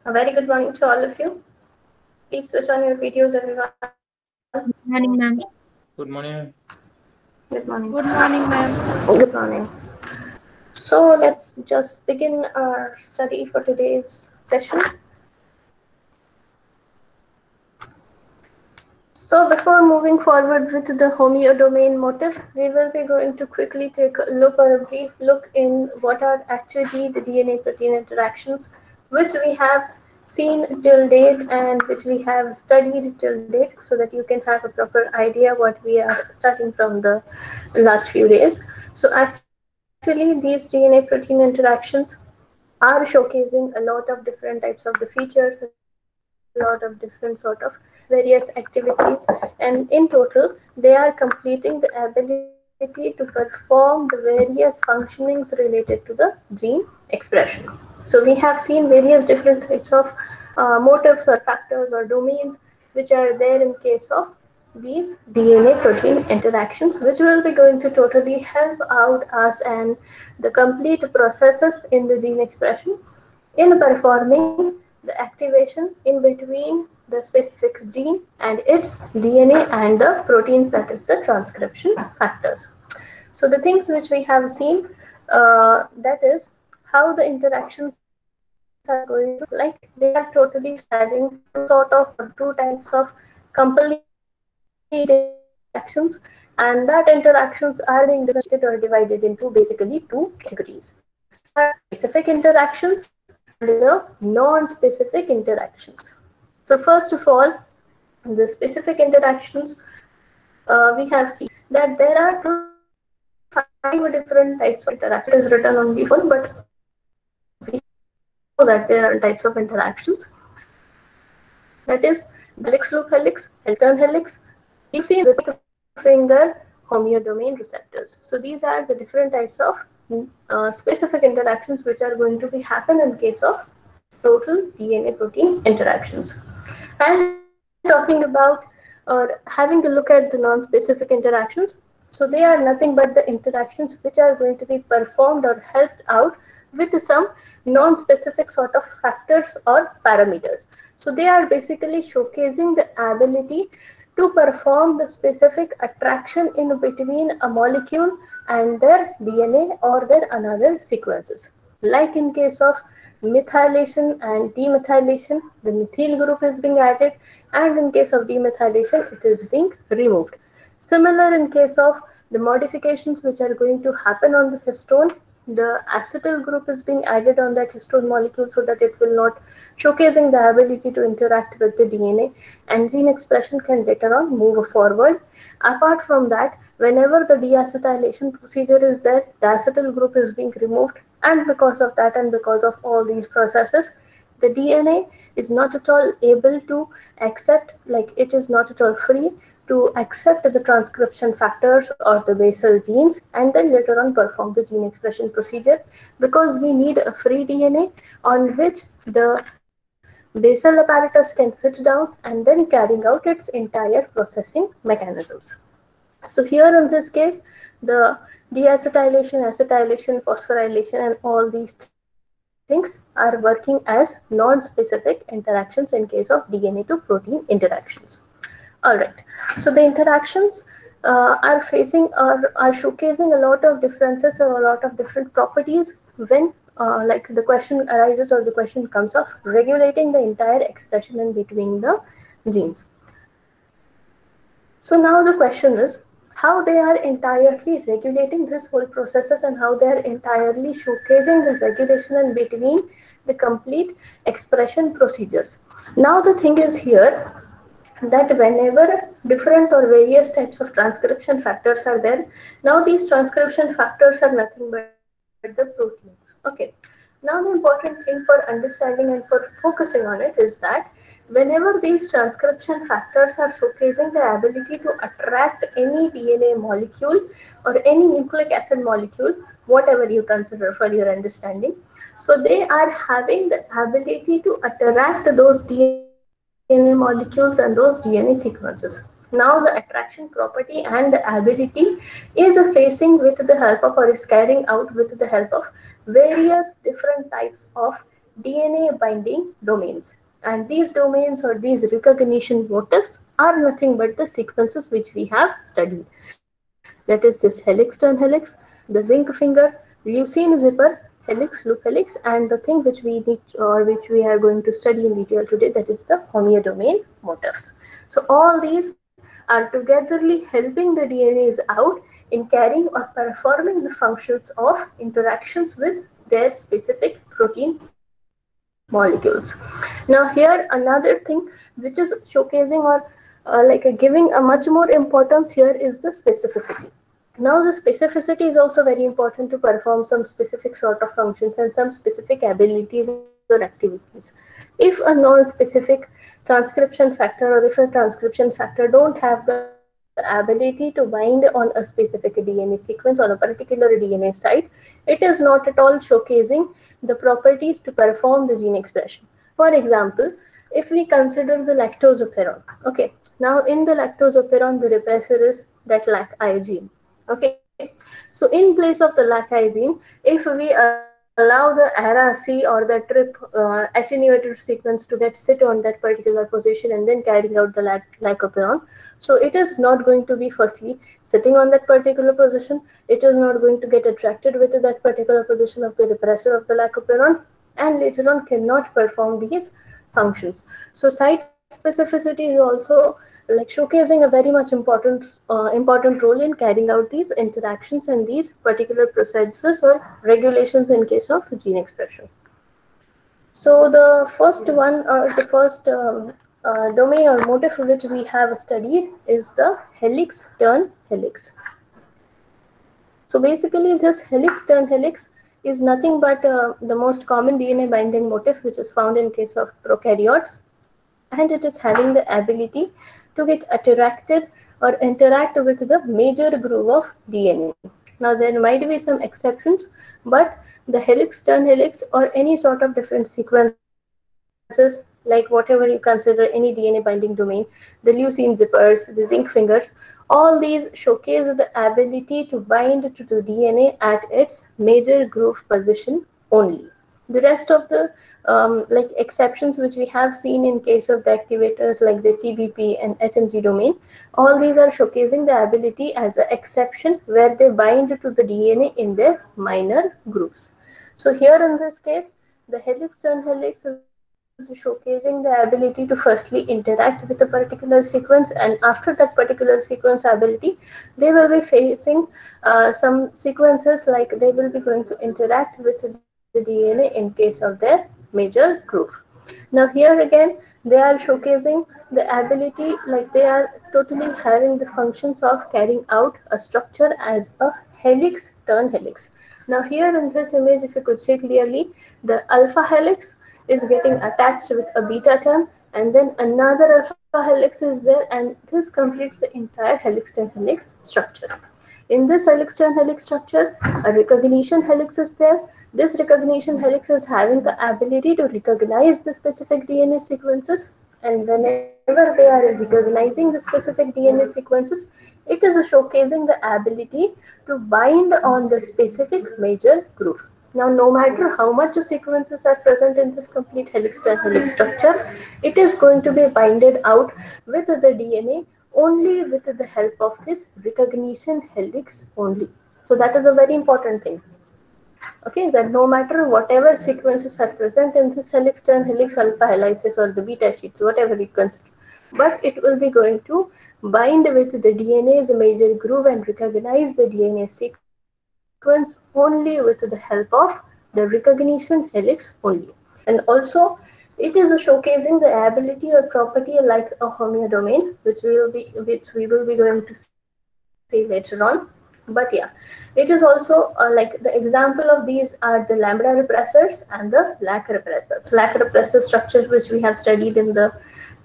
A very good morning to all of you. Please switch on your videos, everyone. Morning, ma'am. Good morning. Good morning. Good morning, ma'am. Good morning. So let's just begin our study for today's session. So before moving forward with the homeodomain motif, we will be going to quickly take a look or a brief look in what are actually the DNA-protein interactions, which we have seen till date and which we have studied till date, so that you can have a proper idea what we are starting from the last few days. So actually, these DNA-protein interactions are showcasing a lot of different types of the features, a lot of different sort of various activities, and in total they are completing the ability to perform the various functionings related to the gene expression. So we have seen various different types of motifs or factors or domains which are there in case of these DNA protein interactions, which will be going to totally help out us and the complete processes in the gene expression in performing the activation in between the specific gene and its DNA and the proteins, that is the transcription factors. So the things which we have seen, that is how the interactions are going to be like they are totally having two sort of or two types of completely different interactions, and that interactions are being differentiated or divided into basically two categories. There are specific interactions and there is a non-specific interactions. So first of all, the specific interactions, we have seen that there are totally 5 different types of interaction. It is written on before, but we know that there are different types of interactions. That is the helix, loop helix, extern helix, and you see the two finger homeodomain receptors. So these are the different types of specific interactions which are going to be happen in case of total DNA protein interactions. And talking about or having a look at the non-specific interactions, so they are nothing but the interactions which are going to be performed or helped out with some non-specific sort of factors or parameters. So they are basically showcasing the ability to perform the specific attraction in between a molecule and their DNA or their another sequences. Like in case of methylation and demethylation, the methyl group is being added, and in case of demethylation it is being removed. Similar in case of the modifications which are going to happen on the histone, the acetyl group is being added on that histone molecule so that it will not showcasing the ability to interact with the DNA, and gene expression can later on move forward. Apart from that, whenever the deacetylation procedure is there, the acetyl group is being removed, and because of that and because of all these processes, the DNA is not at all able to accept, like it is not at all free to accept the transcription factors or the basal genes and then later on perform the gene expression procedure, because we need a free DNA on which the basal apparatus can sit down and then carrying out its entire processing mechanisms. So here in this case, the deacetylation, acetylation, phosphorylation and all these things are working as non-specific interactions in case of DNA to protein interactions. Alright, so the interactions are facing or are showcasing a lot of differences or a lot of different properties when like the question arises or the question comes of regulating the entire expression in between the genes. So now the question is how they are entirely regulating this whole processes and how they are entirely showcasing the regulation in between the complete expression procedures. Now the thing is here that whenever different or various types of transcription factors are there, now these transcription factors are nothing but the proteins. Okay. Now the important thing for understanding and for focusing on it is that whenever these transcription factors are showcasing the ability to attract any DNA molecule or any nucleic acid molecule, whatever you consider for your understanding, so they are having the ability to attract those DNA molecules and those DNA sequences. Now the attraction property and the ability is facing with the help of or is carrying out with the help of various different types of DNA binding domains. And these domains or these recognition motifs are nothing but the sequences which we have studied. That is this helix, turn helix, the zinc finger, leucine zipper, helix, loop helix, and the thing which we need or which we are going to study in detail today, that is the homeodomain motifs. So all these are togetherly helping the DNAs out in carrying or performing the functions of interactions with their specific protein molecules. Now here another thing which is showcasing or giving a much more importance here is the specificity. Now the specificity is also very important to perform some specific sort of functions and some specific abilities or activities. If a non-specific transcription factor or if a transcription factor don't have the ability to bind on a specific DNA sequence on a particular DNA site, it is not at all showcasing the properties to perform the gene expression. For example, if we consider the lactosoperon, okay, now in the lactosoperon the repressor is that lac-I gene. Okay, so in place of the lac-I gene, if we allow the ARA-C or the TRP attenuated sequence to get sit on that particular position and then carrying out the lycopyron, so it is not going to be firstly sitting on that particular position. It is not going to get attracted with that particular position of the repressor of the lycopyron, and later on cannot perform these functions. So site specificity is also like showcasing a very much important role in carrying out these interactions and these particular processes or regulations in case of gene expression. So the first one or the first domain or motif which we have studied is the helix turn helix. So basically this helix turn helix is nothing but the most common DNA binding motif which is found in case of prokaryotes, and it is having the ability to get attracted or interact with the major groove of DNA. Now there might be some exceptions, but the helix turn helix or any sort of different sequences like whatever you consider any DNA binding domain, the leucine zippers, the zinc fingers, all these showcase the ability to bind to the DNA at its major groove position only. The rest of the exceptions which we have seen in case of the activators like the TBP and HMG domain, all these are showcasing the ability as an exception where they bind to the DNA in their minor grooves. So here in this case, the helix turn helix is showcasing the ability to firstly interact with a particular sequence, and after that particular sequence ability, they will be facing some sequences like they will be going to interact with the DNA in case of their major groove. Now here again they are showcasing the ability like they are totally having the functions of carrying out a structure as a helix turn helix. Now here in this image, if you could see clearly, the alpha helix is getting attached with a beta turn, and then another alpha helix is there, and this completes the entire helix turn helix structure. In this helix turn helix structure, a recognition helix is there. This recognition helix is having the ability to recognize the specific DNA sequences, and whenever they are recognizing the specific DNA sequences, it is showcasing the ability to bind on the specific major groove. Now, no matter how much sequences are present in this complete helix turn helix structure, it is going to be binded out with the DNA only with the help of this recognition helix only. So that is a very important thing. Okay, that no matter whatever sequences are present in this helix turn helix alpha helices or the beta sheets, whatever you consider, but it will be going to bind with the DNA's major groove and recognize the DNA sequence only with the help of the recognition helix only. And also it is showcasing the ability or property like a homeodomain, which we will be going to see later on. But yeah, it is also like the example of these are the lambda repressors and the lac repressors. Lac repressor structures which we have studied in the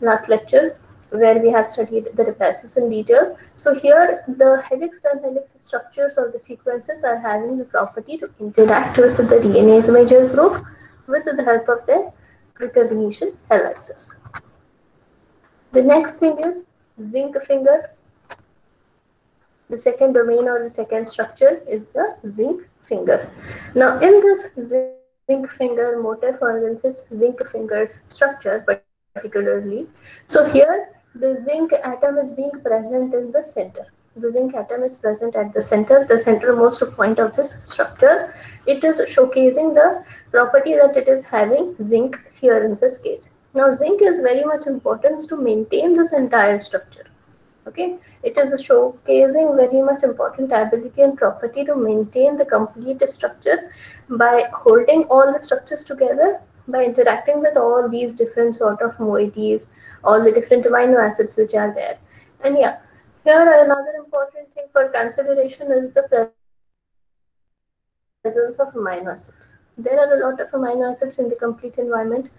last lecture, where we have studied the repressors in detail. So here the helix turn helix structures or the sequences are having the property to interact with the DNA's major groove with the help of their recognition helices. The next thing is zinc finger. The second domain or the second structure is the zinc finger. Now in this zinc finger, zinc finger motif or in this zinc fingers structure particularly. So here the zinc atom is being present in the center. The zinc atom is present at the centermost point of this structure. It is showcasing the property that it is having zinc here in this case. Now zinc is very much important to maintain this entire structure. Okay, it is showcasing very much important ability and property to maintain the complete structure by holding all the structures together, by interacting with all these different sort of moieties, all the different amino acids which are there. And yeah, here another important thing for consideration is the presence of amino acids. There are a lot of amino acids in the complete environment.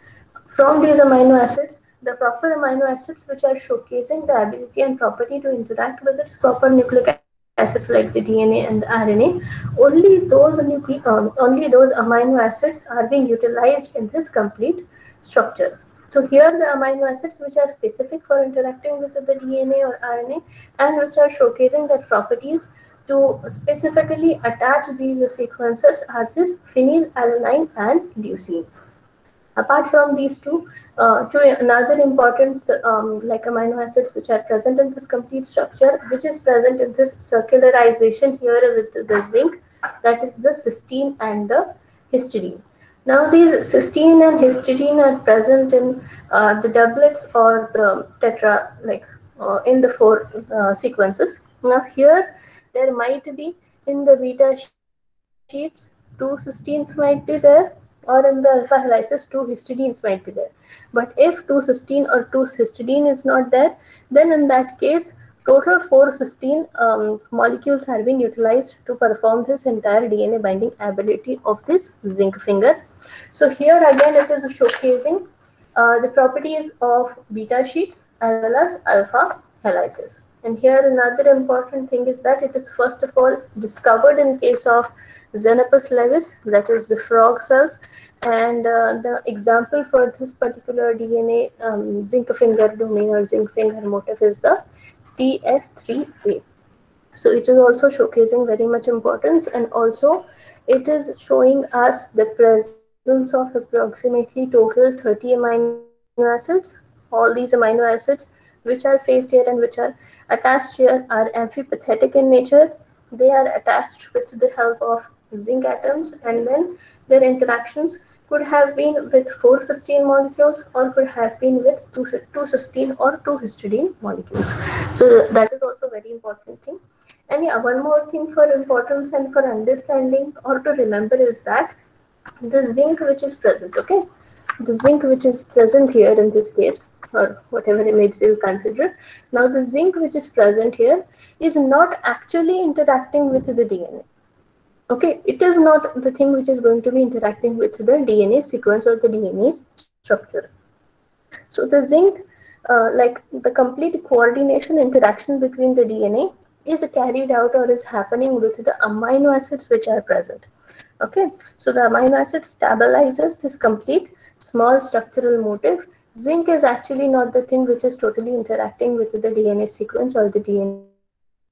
From these amino acids, the proper amino acids which are showcasing the ability and property to interact with its proper nucleic acids like the DNA and the RNA, only those amino acids are being utilized in this complete structure. So here the amino acids which are specific for interacting with the DNA or RNA and which are showcasing their properties to specifically attach these sequences are this phenylalanine and leucine. Apart from these two another important like amino acids which are present in this complete structure, which is present in this circularization here with the zinc, that is the cysteine and the histidine. Now these cysteine and histidine are present in the doublets or the tetra, like in the four sequences. Now here there might be in the beta sheets two cysteines might be there, or in the alpha helices two histidines might be there. But if two cysteine or two histidine is not there, then in that case total four cysteine molecules are being utilized to perform this entire DNA binding ability of this zinc finger. So here again it is showcasing the properties of beta sheets as well as alpha helices. And here another important thing is that it is first of all discovered in case of Xenopus laevis, that is the frog cells, and the example for this particular DNA zinc finger domain or zinc finger motif is the TF3A. So it is also showcasing very much importance, and also it is showing us the presence of approximately total 30 amino acids. All these amino acids which are faced here and which are attached here are amphipathetic in nature. They are attached with the help of zinc atoms, and then their interactions could have been with four cysteine molecules or could have been with two cysteine or two histidine molecules. So that is also very important thing. And yeah, one more thing for importance and for understanding or to remember is that the zinc which is present, okay, the zinc which is present here in this case or whatever image we'll consider. Now the zinc which is present here is not actually interacting with the DNA. Okay, it is not the thing which is going to be interacting with the DNA sequence or the DNA structure. So the zinc, like the complete coordination interaction between the DNA is carried out or is happening with the amino acids which are present. Okay, so the amino acid stabilizes this complete small structural motif. Zinc is actually not the thing which is totally interacting with the DNA sequence or the DNA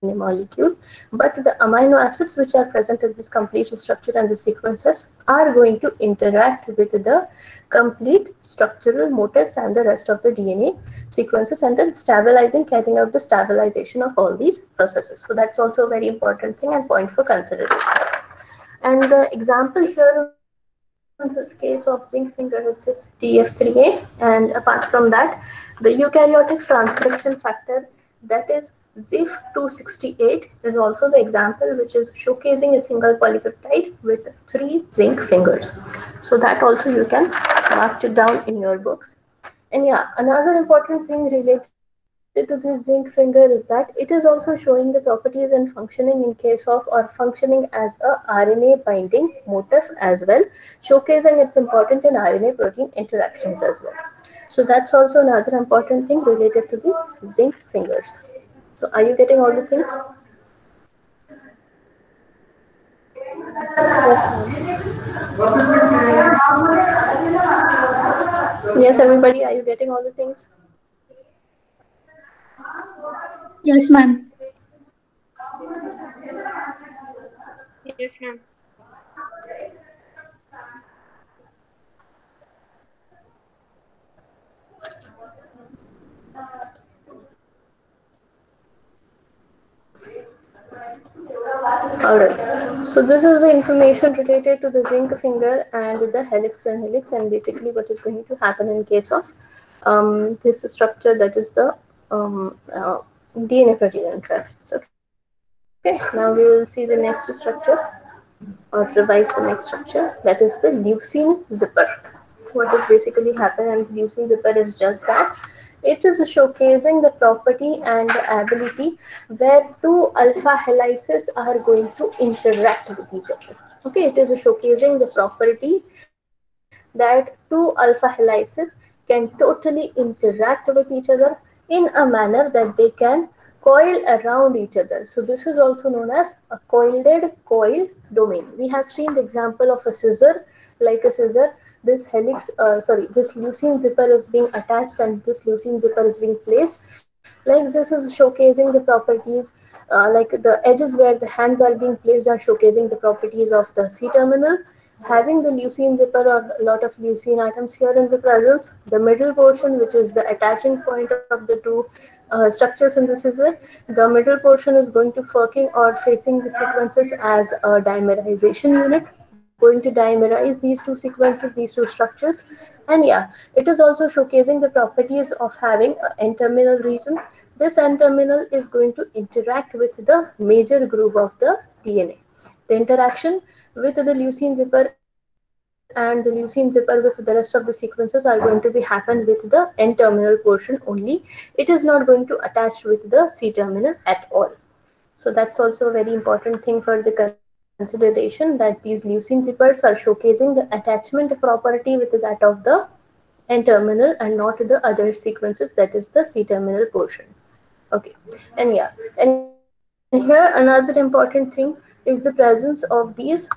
molecule, but the amino acids which are present in this complete structure and the sequences are going to interact with the complete structural motifs and the rest of the DNA sequences, and then stabilizing, carrying out the stabilization of all these processes. So that's also a very important thing and point for consideration. And the example here in this case of zinc finger is this TF3A, and apart from that, the eukaryotic transcription factor, that is ZIF268, is also the example which is showcasing a single polypeptide with three zinc fingers. So that also you can mark it down in your books. And yeah, another important thing related to this zinc finger is that it is also showing the properties and functioning in case of or functioning as a RNA binding motif as well, showcasing its important in RNA protein interactions as well. So that's also another important thing related to these zinc fingers. So are you getting all the things? Yes, ma'am. Yes, everybody, are you getting all the things? Yes, ma'am. Yes, ma'am. Alright, so this is the information related to the zinc finger and the helix and helix, and basically what is going to happen in case of this structure, that is the DNA protein interactions. Okay, now we will see the next structure or revise the next structure, that is the leucine zipper. What is basically happen and leucine zipper is just that it is showcasing the property and the ability where two alpha helices are going to interact with each other. Okay, it is showcasing the property that two alpha helices can totally interact with each other in a manner that they can coil around each other. So this is also known as a coiled coil domain. We have seen the example of a scissor, like a scissor. This this leucine zipper is being attached and this leucine zipper is being placed. Like this is showcasing the properties, like the edges where the hands are being placed are showcasing the properties of the C terminal. Having the leucine zipper or a lot of leucine atoms here in the presence, the middle portion, which is the attaching point of the two structures in the scissor, the middle portion is going to forking or facing the sequences as a dimerization unit, going to dimerize these two sequences, these two structures. And yeah, it is also showcasing the properties of having an N-terminal region. This N-terminal is going to interact with the major groove of the DNA. The interaction with the leucine zipper and the leucine zipper with the rest of the sequences are going to be happen with the N-terminal portion only. It is not going to attach with the C-terminal at all. So that's also a very important thing for the consideration, that these leucine zippers are showcasing the attachment property with that of the N-terminal and not the other sequences, that is the C-terminal portion. Okay, and yeah, and here another important thing is the presence of these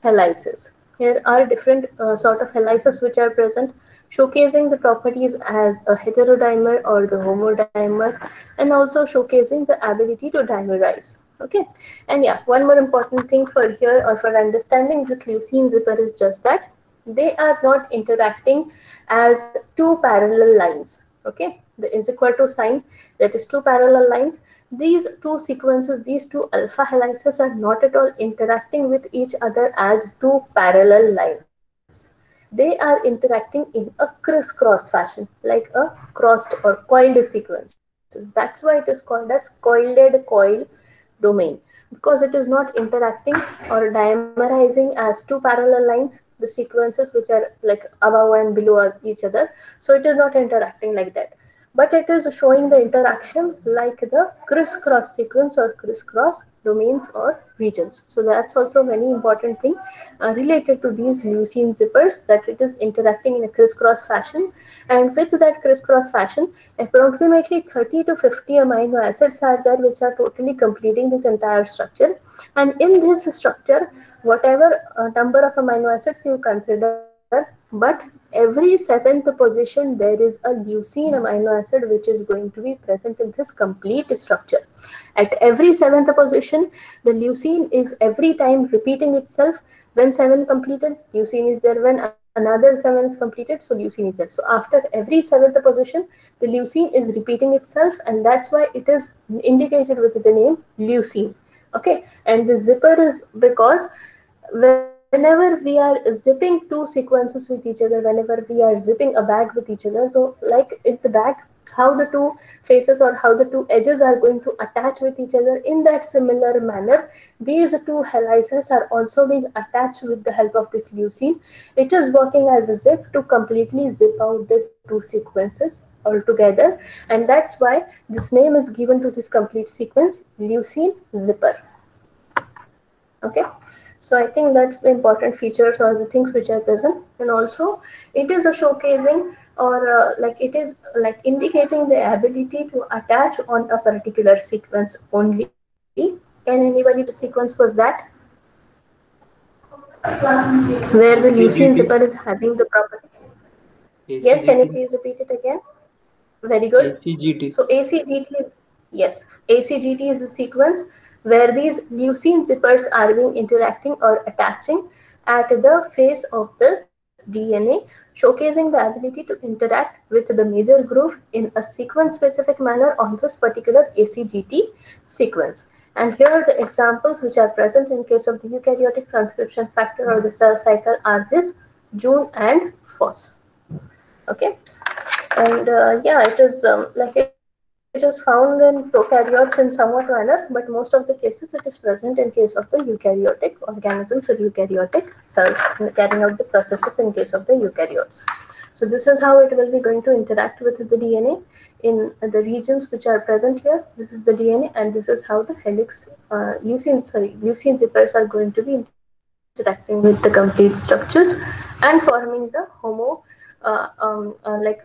helices. Here are different sort of helices which are present, showcasing the properties as a heterodimer or the homodimer, and also showcasing the ability to dimerize. Okay, and yeah, one more important thing for here or for understanding this leucine zipper is just that they are not interacting as two parallel lines. Okay, the is equal to sign, that is two parallel lines. These two sequences, these two alpha helices are not at all interacting with each other as two parallel lines. They are interacting in a crisscross fashion, like a crossed or coiled sequences. That's why it is called as coiled coil domain, because it is not interacting or dimerizing as two parallel lines, the sequences which are like above and below each other. So it is not interacting like that, but it is showing the interaction like the crisscross sequence or crisscross domains or regions. So that's also a very important thing related to these leucine zippers, that it is interacting in a crisscross fashion. And with that crisscross fashion, approximately 30 to 50 amino acids are there which are totally completing this entire structure. And in this structure, whatever number of amino acids you consider, but every seventh position there is a leucine amino acid which is going to be present in this complete structure. At every seventh position, the leucine is every time repeating itself. When 7 completed, leucine is there. When another 7 is completed, so leucine is there. So after every seventh position, the leucine is repeating itself, and that's why it is indicated with the name leucine. Okay, and the zipper is because whenever we are zipping two sequences with each other, whenever we are zipping a bag with each other, so like in the bag, how the two faces or how the two edges are going to attach with each other, in that similar manner, these two helices are also being attached with the help of this leucine. It is working as a zip to completely zip out the two sequences altogether, and that's why this name is given to this complete sequence, leucine zipper. Okay, so I think that's the important features or the things which are present. And also it is a showcasing or like it is like indicating the ability to attach on a particular sequence only. Can anybody the sequence was that where the leucine zipper is having the property? Yes, can you ACGT. please repeat it again? Very good. ACGT. So ACGT, yes, ACGT is the sequence where these leucine zippers are being interacting or attaching at the face of the DNA, showcasing the ability to interact with the major groove in a sequence specific manner on this particular ACGT sequence. And here are the examples which are present in case of the eukaryotic transcription factor or the cell cycle are this Jun and Phos. Okay, and yeah, it is it is found in prokaryotes in somewhat manner, but most of the cases it is present in case of the eukaryotic organisms or eukaryotic cells carrying out the processes in case of the eukaryotes. So this is how it will be going to interact with the DNA in the regions which are present here. This is the DNA, and this is how the helix leucine zippers are going to be interacting with the complete structures and forming the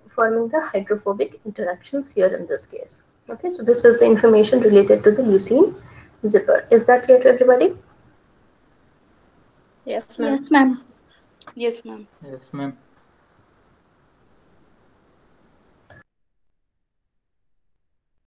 forming the hydrophobic interactions here in this case. Okay, so this is the information related to the leucine zipper. Is that clear to everybody? Yes, ma'am. Yes, ma'am. Yes, ma'am. Yes, ma'am.